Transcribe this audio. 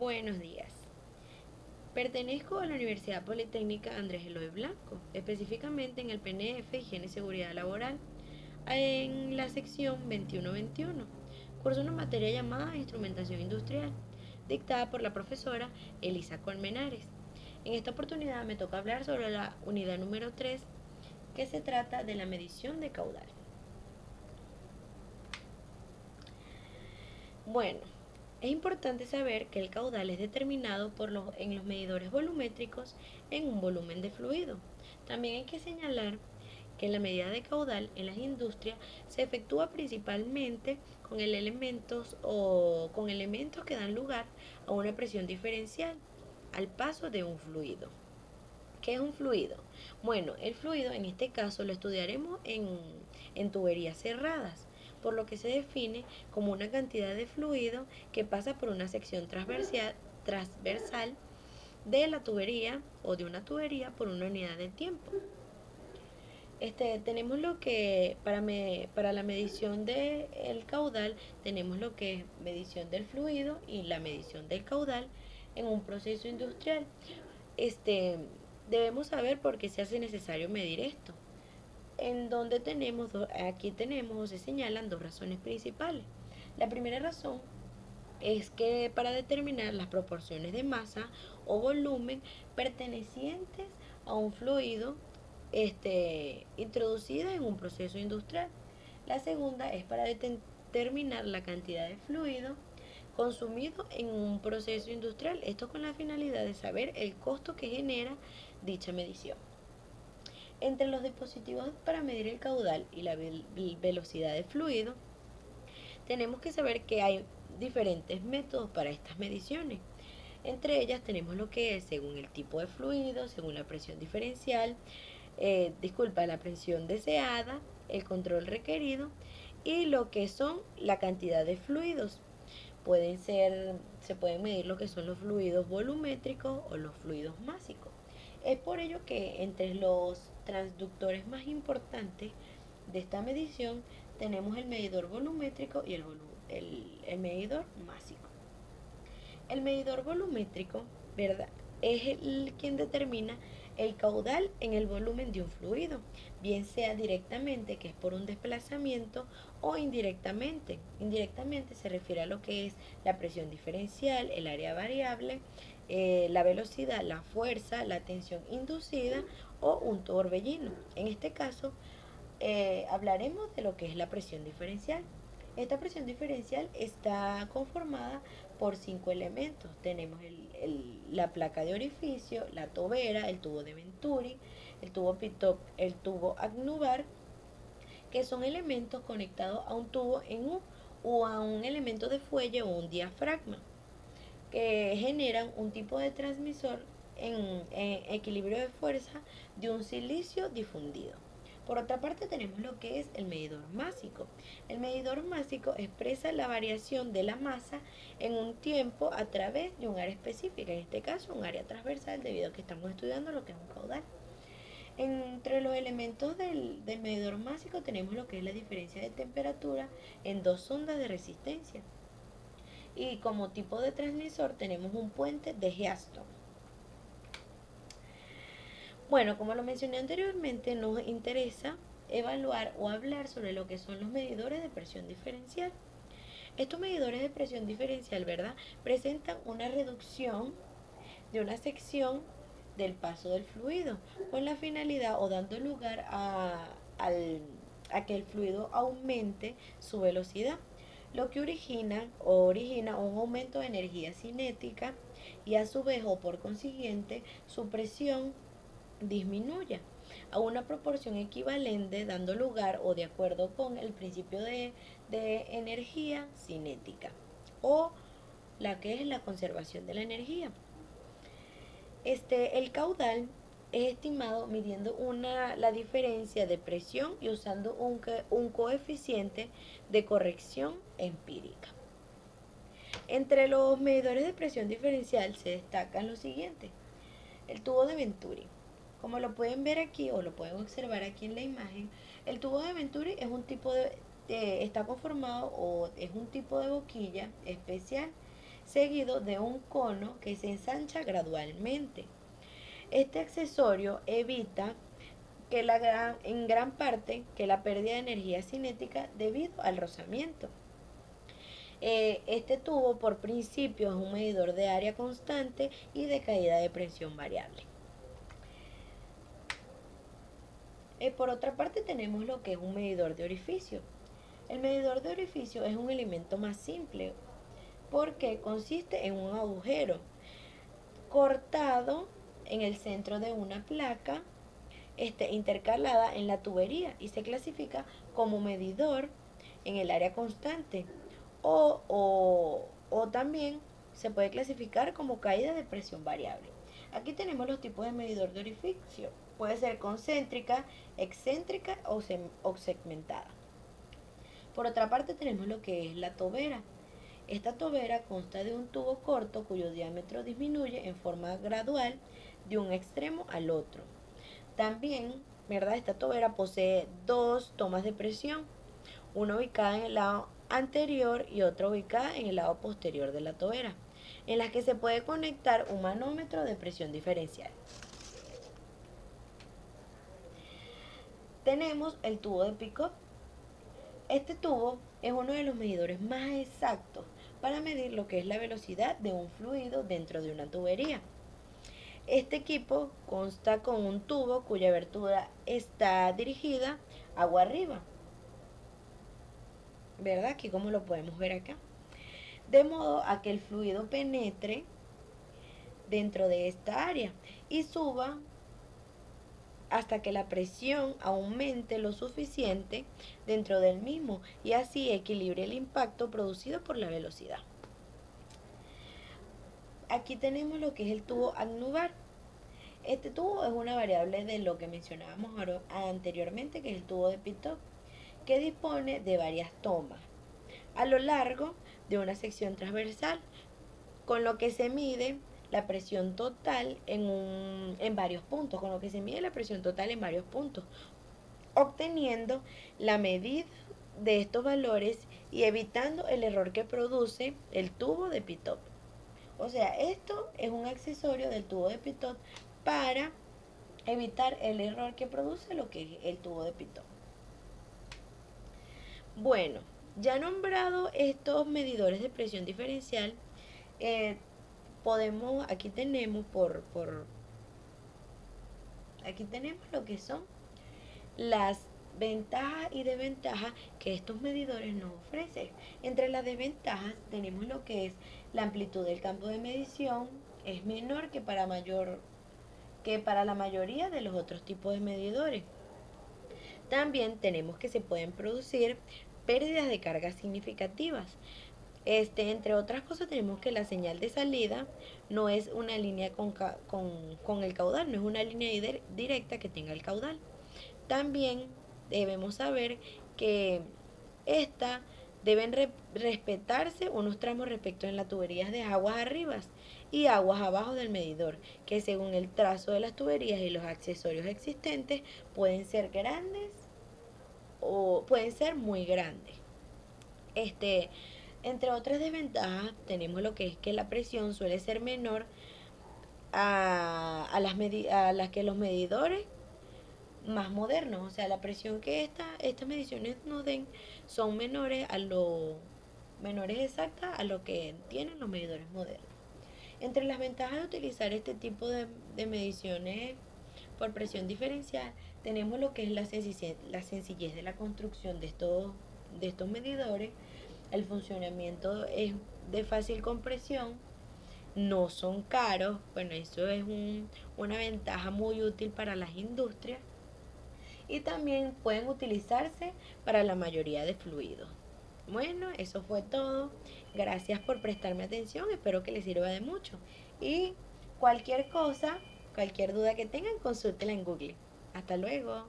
Buenos días. Pertenezco a la Universidad Politécnica Andrés Eloy Blanco, específicamente en el PNF Higiene y Seguridad Laboral, en la sección 2121. Curso una materia llamada Instrumentación Industrial, dictada por la profesora Elisa Colmenares. En esta oportunidad me toca hablar sobre la unidad número 3, que se trata de la medición de caudal. Bueno, es importante saber que el caudal es determinado en los medidores volumétricos en un volumen de fluido. También hay que señalar que la medida de caudal en las industrias se efectúa principalmente con elementos que dan lugar a una presión diferencial al paso de un fluido. ¿Qué es un fluido? Bueno, el fluido en este caso lo estudiaremos en tuberías cerradas, por lo que se define como una cantidad de fluido que pasa por una sección transversal de la tubería o de una tubería por una unidad de tiempo. Tenemos lo que para la medición del caudal tenemos lo que es medición del fluido y la medición del caudal en un proceso industrial. Este, Debemos saber por qué se hace necesario medir esto. Aquí tenemos o se señalan dos razones principales. La primera razón es que para determinar las proporciones de masa o volumen pertenecientes a un fluido introducida en un proceso industrial. La segunda es para determinar la cantidad de fluido consumido en un proceso industrial, esto con la finalidad de saber el costo que genera dicha medición. Entre los dispositivos para medir el caudal y la velocidad de fluido, tenemos que saber que hay diferentes métodos para estas mediciones. Entre ellas tenemos lo que es según el tipo de fluido, según la presión diferencial, la presión deseada, el control requerido y lo que son la cantidad de fluidos. Se pueden medir lo que son los fluidos volumétricos o los fluidos másicos. Es por ello que entre los transductores más importantes de esta medición tenemos el medidor volumétrico y el medidor másico. El medidor volumétrico, ¿verdad? Es quien determina el caudal en el volumen de un fluido, bien sea directamente, que es por un desplazamiento, o indirectamente. Indirectamente se refiere a lo que es la presión diferencial, el área variable, la velocidad, la fuerza, la tensión inducida o un torbellino. En este caso, hablaremos de lo que es la presión diferencial. Esta presión diferencial está conformada por 5 elementos. Tenemos la placa de orificio, la tobera, el tubo de Venturi, el tubo Pitop, el tubo Agnubar, que son elementos conectados a un tubo o a un elemento de fuelle o un diafragma, que generan un tipo de transmisor en equilibrio de fuerza de un silicio difundido. Por otra parte tenemos lo que es el medidor másico. El medidor másico expresa la variación de la masa en un tiempo a través de un área específica, en este caso un área transversal debido a que estamos estudiando lo que es un caudal. Entre los elementos del medidor másico tenemos lo que es la diferencia de temperatura en dos ondas de resistencia. Y como tipo de transmisor tenemos un puente de Heaston. Bueno, como lo mencioné anteriormente, nos interesa evaluar o hablar sobre lo que son los medidores de presión diferencial. Estos medidores de presión diferencial, ¿verdad?, presentan una reducción de una sección del paso del fluido con la finalidad o dando lugar a que el fluido aumente su velocidad, lo que origina un aumento de energía cinética y a su vez o por consiguiente su presión disminuya a una proporción equivalente, dando lugar o de acuerdo con el principio de energía cinética o la que es la conservación de la energía. El caudal es estimado midiendo la diferencia de presión y usando un coeficiente de corrección empírica. Entre los medidores de presión diferencial se destacan los siguientes. El tubo de Venturi. Como lo pueden ver aquí o lo pueden observar aquí en la imagen, el tubo de Venturi es un tipo está conformado o es un tipo de boquilla especial seguido de un cono que se ensancha gradualmente. Este accesorio evita en gran parte que la pérdida de energía cinética debido al rozamiento. Este tubo por principio es un medidor de área constante y de caída de presión variable. Por otra parte tenemos lo que es un medidor de orificio. El medidor de orificio es un elemento más simple porque consiste en un agujero cortado en el centro de una placa intercalada en la tubería y se clasifica como medidor en el área constante o también se puede clasificar como caída de presión variable. Aquí tenemos los tipos de medidor de orificio. Puede ser concéntrica, excéntrica o segmentada. Por otra parte tenemos lo que es la tobera. Esta tobera consta de un tubo corto cuyo diámetro disminuye en forma gradual de un extremo al otro. También, ¿verdad? Esta tobera posee dos tomas de presión, una ubicada en el lado anterior y otra ubicada en el lado posterior de la tobera, en las que se puede conectar un manómetro de presión diferencial. Tenemos el tubo de Picot. Este tubo es uno de los medidores más exactos para medir lo que es la velocidad de un fluido dentro de una tubería. Este equipo consta con un tubo cuya abertura está dirigida agua arriba, ¿verdad? Aquí como lo podemos ver acá. De modo a que el fluido penetre dentro de esta área y suba hasta que la presión aumente lo suficiente dentro del mismo y así equilibre el impacto producido por la velocidad. Aquí tenemos lo que es el tubo anular. Este tubo es una variable de lo que mencionábamos anteriormente, que es el tubo de Picot, que dispone de varias tomas a lo largo de una sección transversal, con lo que se mide la presión total en varios puntos, obteniendo la medida de estos valores y evitando el error que produce el tubo de Picot. O sea, esto es un accesorio del tubo de Picot para evitar el error que produce lo que es el tubo de Picot. Bueno, ya nombrado estos medidores de presión diferencial, aquí tenemos aquí tenemos lo que son las ventajas y desventajas que estos medidores nos ofrecen. Entre las desventajas tenemos lo que es la amplitud del campo de medición, es menor que para la mayoría de los otros tipos de medidores. También tenemos que se pueden producir pérdidas de cargas significativas. Entre otras cosas tenemos que la señal de salida no es una línea con el caudal, no es una línea directa que tenga el caudal. También debemos saber que deben respetarse unos tramos respecto en las tuberías de aguas arriba y aguas abajo del medidor, que según el trazo de las tuberías y los accesorios existentes pueden ser grandes o pueden ser muy grandes. Entre otras desventajas tenemos lo que es que la presión suele ser menor a las que los medidores más modernos, o sea, la presión que estas mediciones nos den son menores exactas a lo que tienen los medidores modernos. Entre las ventajas de utilizar este tipo de mediciones por presión diferencial, tenemos lo que es la sencillez de la construcción de estos medidores, el funcionamiento es de fácil compresión, no son caros, bueno, eso es una ventaja muy útil para las industrias y también pueden utilizarse para la mayoría de fluidos. Bueno, eso fue todo. Gracias por prestarme atención, espero que les sirva de mucho. Y cualquier cosa, cualquier duda que tengan, consúltela en Google. Hasta luego.